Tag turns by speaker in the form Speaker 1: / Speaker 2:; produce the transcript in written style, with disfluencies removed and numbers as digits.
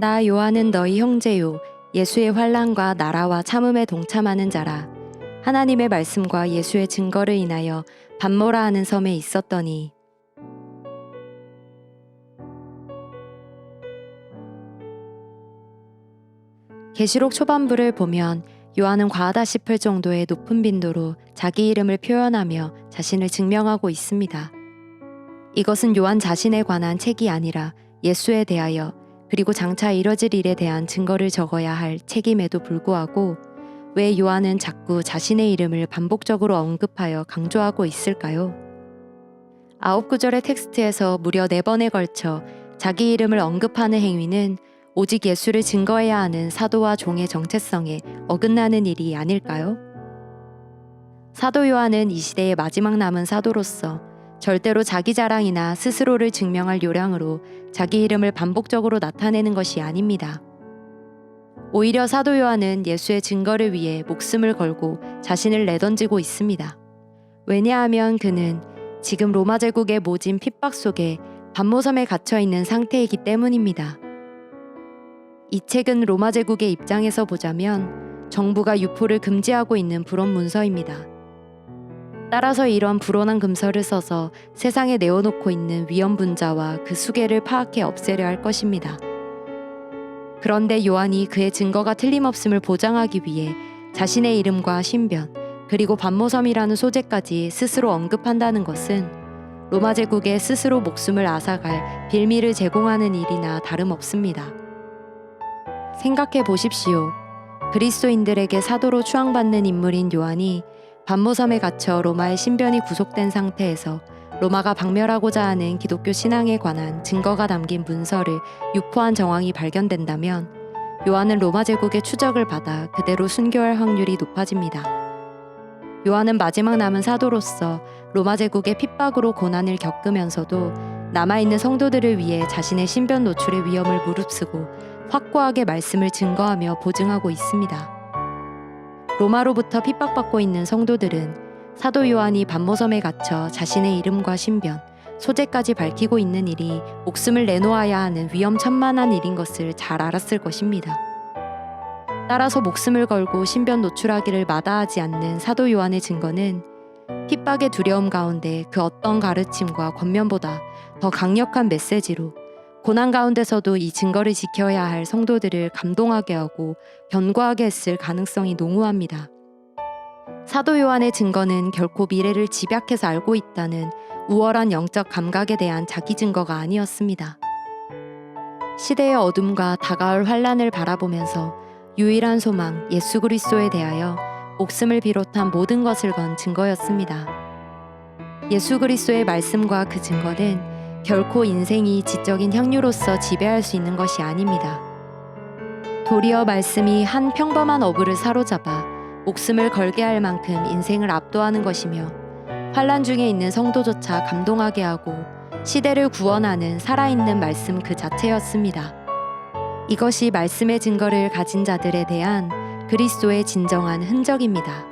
Speaker 1: 나 요한은 너희 형제요 예수의 환난과 나라와 참음에 동참하는 자라. 하나님의 말씀과 예수의 증거를 인하여 반모라 하는 섬에 있었더니 계시록 초반부를 보면 요한은 과하다 싶을 정도의 높은 빈도로 자기 이름을 표현하며 자신을 증명하고 있습니다. 이것은 요한 자신에 관한 책이 아니라 예수에 대하여 그리고 장차 이뤄질 일에 대한 증거를 적어야 할 책임에도 불구하고 왜 요한은 자꾸 자신의 이름을 반복적으로 언급하여 강조하고 있을까요? 9구절의 텍스트에서 무려 4번에 걸쳐 자기 이름을 언급하는 행위는 오직 예수를 증거해야 하는 사도와 종의 정체성에 어긋나는 일이 아닐까요? 사도 요한은 이 시대의 마지막 남은 사도로서 절대로 자기 자랑이나 스스로를 증명할 요량으로 자기 이름을 반복적으로 나타내는 것이 아닙니다. 오히려 사도 요한은 예수의 증거를 위해 목숨을 걸고 자신을 내던지고 있습니다. 왜냐하면 그는 지금 로마 제국의 모진 핍박 속에 반모섬에 갇혀 있는 상태이기 때문입니다. 이 책은 로마 제국의 입장에서 보자면 정부가 유포를 금지하고 있는 불온 문서입니다. 따라서 이런 불온한 금서를 써서 세상에 내어놓고 있는 위험분자와 그 수계를 파악해 없애려 할 것입니다. 그런데 요한이 그의 증거가 틀림없음을 보장하기 위해 자신의 이름과 신변, 그리고 반모섬이라는 소재까지 스스로 언급한다는 것은 로마 제국에 스스로 목숨을 앗아갈 빌미를 제공하는 일이나 다름없습니다. 생각해 보십시오. 그리스도인들에게 사도로 추앙받는 인물인 요한이 반모섬에 갇혀 로마의 신변이 구속된 상태에서 로마가 박멸하고자 하는 기독교 신앙에 관한 증거가 담긴 문서를 유포한 정황이 발견된다면 요한은 로마 제국의 추적을 받아 그대로 순교할 확률이 높아집니다. 요한은 마지막 남은 사도로서 로마 제국의 핍박으로 고난을 겪으면서도 남아있는 성도들을 위해 자신의 신변 노출의 위험을 무릅쓰고 확고하게 말씀을 증거하며 보증하고 있습니다. 로마로부터 핍박받고 있는 성도들은 사도 요한이 반모섬에 갇혀 자신의 이름과 신변, 소재까지 밝히고 있는 일이 목숨을 내놓아야 하는 위험천만한 일인 것을 잘 알았을 것입니다. 따라서 목숨을 걸고 신변 노출하기를 마다하지 않는 사도 요한의 증거는 핍박의 두려움 가운데 그 어떤 가르침과 권면보다 더 강력한 메시지로 고난 가운데서도 이 증거를 지켜야 할 성도들을 감동하게 하고 견고하게 했을 가능성이 농후합니다. 사도 요한의 증거는 결코 미래를 집약해서 알고 있다는 우월한 영적 감각에 대한 자기 증거가 아니었습니다. 시대의 어둠과 다가올 환란을 바라보면서 유일한 소망 예수 그리스도에 대하여 목숨을 비롯한 모든 것을 건 증거였습니다. 예수 그리스도의 말씀과 그 증거는 결코 인생이 지적인 향유로서 지배할 수 있는 것이 아닙니다. 도리어 말씀이 한 평범한 어부를 사로잡아 목숨을 걸게 할 만큼 인생을 압도하는 것이며 환란 중에 있는 성도조차 감동하게 하고 시대를 구원하는 살아있는 말씀 그 자체였습니다. 이것이 말씀의 증거를 가진 자들에 대한 그리스도의 진정한 흔적입니다.